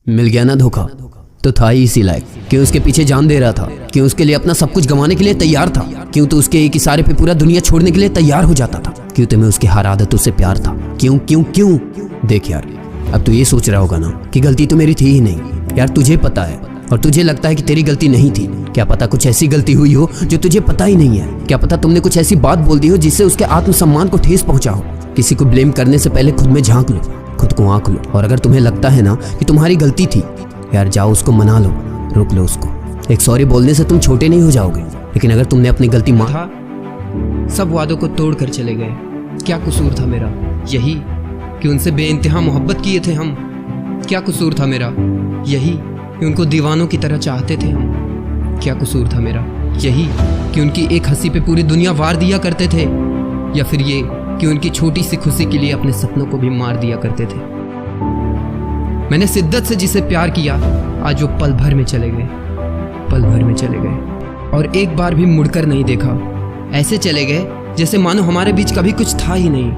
मिल गया ना धोखा, तो था ही इसी लायक। क्यों उसके पीछे जान दे रहा था, क्यों उसके लिए अपना सब कुछ गंवाने के लिए तैयार था, क्यों तो उसके एक इशारे पे पूरा दुनिया छोड़ने के लिए तैयार हो जाता था, क्यों तुम्हें उसकी हर आदतों से प्यार था। क्यों क्यों क्यों? देख यार, अब तू ये सोच रहा होगा ना कि गलती तो मेरी थी ही नहीं। यार तुझे पता है और तुझे लगता है कि तेरी गलती नहीं थी। क्या पता कुछ ऐसी गलती हुई हो जो तुझे पता ही नहीं है। क्या पता तुमने कुछ ऐसी बात बोल दी हो जिससे उसके आत्मसम्मान को ठेस पहुंचा हो। किसी को ब्लेम करने से पहले खुद में झांक लो, खुद को आंक लो, और अगर तुम्हें लगता है ना कि तुम्हारी गलती थी, यार जाओ उसको मना लो, रोक लो उसको। एक सॉरी बोलने से तुम छोटे नहीं हो जाओगे, लेकिन अगर तुमने अपनी गलती था, सब वादों को तोड़ कर चले गए। क्या कसूर था मेरा? यही कि उनसे बेइंतहा मोहब्बत किए थे हम। क्या कसूर था मेरा? यही कि उनको दीवानों की तरह चाहते थे हम। क्या कसूर था मेरा? यही कि उनकी एक हंसी पे पूरी दुनिया वार दिया करते थे, या फिर ये कि उनकी छोटी सी खुशी के लिए अपने सपनों को भी मार दिया करते थे। मैंने शिद्दत से जिसे प्यार किया, आज वो पल भर में चले गए, पल भर में चले गए, और एक बार भी मुड़कर नहीं देखा। ऐसे चले गए जैसे मानो हमारे बीच कभी कुछ था ही नहीं,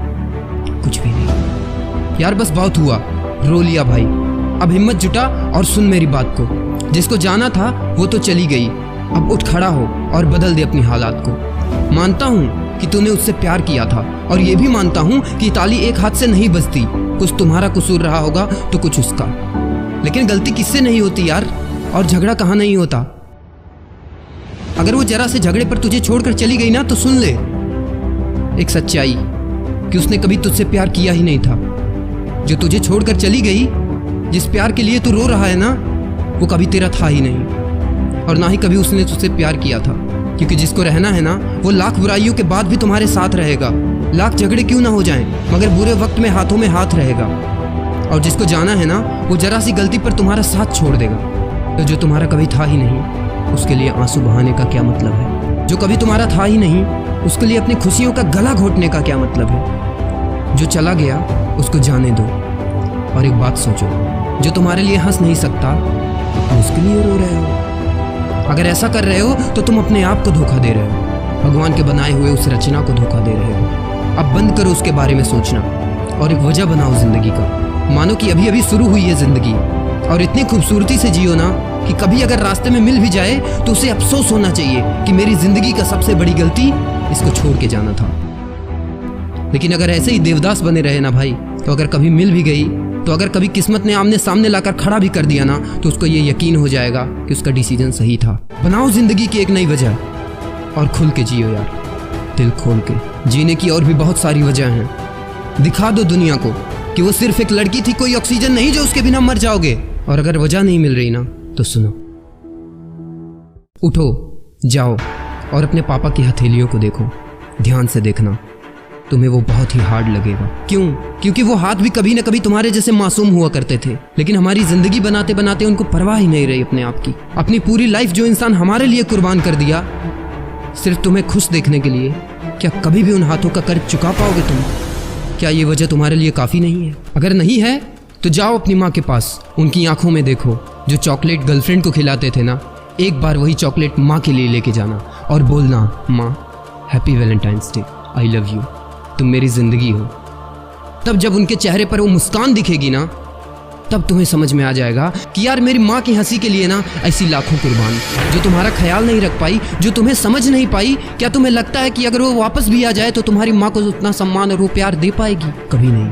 कुछ भी नहीं। यार बस बहुत हुआ, रो लिया भाई। अब हिम्मत जुटा और सुन मेरी बात को। जिसको जाना था वो तो चली गई, अब उठ खड़ा हो और बदल दे अपनी हालात को। मानता हूँ कि तूने उससे प्यार किया था, और ये भी मानता हूँ कि ताली एक हाथ से नहीं बजती। कुछ तुम्हारा कसूर रहा होगा तो कुछ उसका, लेकिन गलती किससे नहीं होती यार, और झगड़ा कहाँ नहीं होता। अगर वो जरा से झगड़े पर तुझे छोड़कर चली गई ना, तो सुन ले एक सच्चाई कि उसने कभी तुझसे प्यार किया ही नहीं था। जो तुझे छोड़कर चली गई, जिस प्यार के लिए तू रो रहा है ना, वो कभी तेरा था ही नहीं, और ना ही कभी उसने तुझसे प्यार किया था। क्योंकि जिसको रहना है ना, वो लाख बुराइयों के बाद भी तुम्हारे साथ रहेगा। लाख झगड़े क्यों ना हो जाएं, मगर बुरे वक्त में हाथों में हाथ रहेगा। और जिसको जाना है ना, वो जरा सी गलती पर तुम्हारा साथ छोड़ देगा। तो जो तुम्हारा कभी था ही नहीं, उसके लिए आंसू बहाने का क्या मतलब है? जो कभी तुम्हारा था ही नहीं, उसके लिए अपनी खुशियों का गला घोटने का क्या मतलब है? जो चला गया उसको जाने दो, और एक बात सोचो, जो तुम्हारे लिए हंस नहीं सकता, तो उसके लिए रो रहे हो। अगर ऐसा कर रहे हो तो तुम अपने आप को धोखा दे रहे हो, भगवान के बनाए हुए उस रचना को धोखा दे रहे हो। अब बंद करो उसके बारे में सोचना, और एक वजह बनाओ जिंदगी का। मानो कि अभी अभी शुरू हुई है जिंदगी, और इतनी खूबसूरती से जियो ना कि कभी अगर रास्ते में मिल भी जाए तो उसे अफसोस होना चाहिए कि मेरी जिंदगी का सबसे बड़ी गलती इसको छोड़ के जाना था। लेकिन अगर ऐसे ही देवदास बने रहे ना भाई, तो अगर कभी मिल भी गई, तो अगर कभी किस्मत ने आमने सामने लाकर खड़ा भी कर दिया ना, तो उसको ये यकीन हो जाएगा कि उसका डिसीजन सही था। बनाओ जिंदगी की एक नई वजह, और खुल के जियो यार, दिल खोल के। जीने की और भी बहुत सारी वजह हैं। दिखा दो दुनिया को कि वो सिर्फ एक लड़की थी, कोई ऑक्सीजन नहीं जो उसके बिना मर जाओगे। और अगर वजह नहीं मिल रही ना, तो सुनो, उठो, जाओ और अपने पापा की हथेलियों को देखो। ध्यान से देखना, तुम्हें वो बहुत ही हार्ड लगेगा। क्यों? क्योंकि वो हाथ भी कभी न कभी तुम्हारे जैसे मासूम हुआ करते थे, लेकिन हमारी जिंदगी बनाते बनाते उनको परवाह ही नहीं रही अपने आप की। अपनी पूरी लाइफ जो इंसान हमारे लिए कुर्बान कर दिया, सिर्फ तुम्हें खुश देखने के लिए, क्या कभी भी उन हाथों का कर्ज चुका पाओगे तुम? क्या ये वजह तुम्हारे लिए काफी नहीं है? अगर नहीं है तो जाओ अपनी माँ के पास, उनकी आंखों में देखो। जो चॉकलेट गर्लफ्रेंड को खिलाते थे ना, एक बार वही चॉकलेट माँ के लिए लेके जाना और बोलना, माँ happy Valentine's day, I love you, तुम मेरी जिंदगी हो। तब जब उनके चेहरे पर वो मुस्कान दिखेगी ना, तब तुम्हें समझ में आ जाएगा कि यार मेरी माँ की हंसी के लिए ना ऐसी लाखों कुर्बान, जो तुम्हारा ख्याल नहीं रख पाई, जो तुम्हें समझ नहीं पाई। क्या तुम्हें लगता है कि अगर वो वापस भी आ जाए तो तुम्हारी माँ को उतना सम्मान और वो प्यार दे पाएगी? कभी नहीं,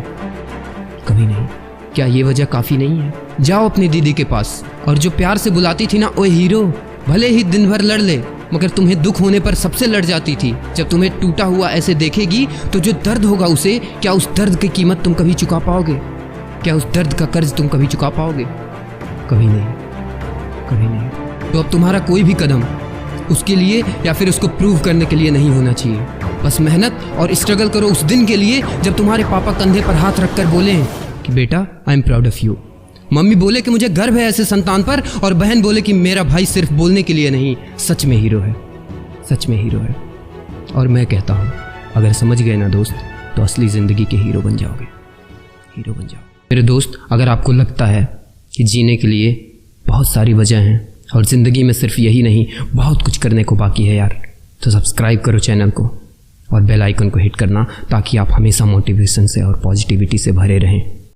कभी नहीं। क्या ये वजह काफी नहीं है? जाओ अपनी दीदी के पास, और जो प्यार से बुलाती थी ना, ओए हीरो, भले ही दिन भर लड़ ले, मगर तुम्हें दुख होने पर सबसे लड़ जाती थी। जब तुम्हें टूटा हुआ ऐसे देखेगी तो जो दर्द होगा उसे, क्या उस दर्द की कीमत तुम कभी चुका पाओगे? क्या उस दर्द का कर्ज तुम कभी चुका पाओगे? कभी नहीं, कभी नहीं। तो अब तुम्हारा कोई भी कदम उसके लिए या फिर उसको प्रूव करने के लिए नहीं होना चाहिए। बस मेहनत और स्ट्रगल करो उस दिन के लिए जब तुम्हारे पापा कंधे पर हाथ रखकर बोले कि बेटा I am proud of you. Mummy बोले कि मुझे गर्व है ऐसे संतान पर, और बहन बोले कि मेरा भाई सिर्फ बोलने के लिए नहीं, सच में हीरो है, सच में हीरो है। और मैं कहता हूँ, अगर समझ गए ना दोस्त, तो असली ज़िंदगी के हीरो बन जाओगे, हीरो बन जाओ। मेरे दोस्त, अगर आपको लगता है कि जीने के लिए बहुत सारी वजह हैं और ज़िंदगी में सिर्फ यही नहीं, बहुत कुछ करने को बाकी है यार, तो सब्सक्राइब करो चैनल को और बेल आइकन को हिट करना, ताकि आप हमेशा मोटिवेशन से और पॉजिटिविटी से भरे रहें।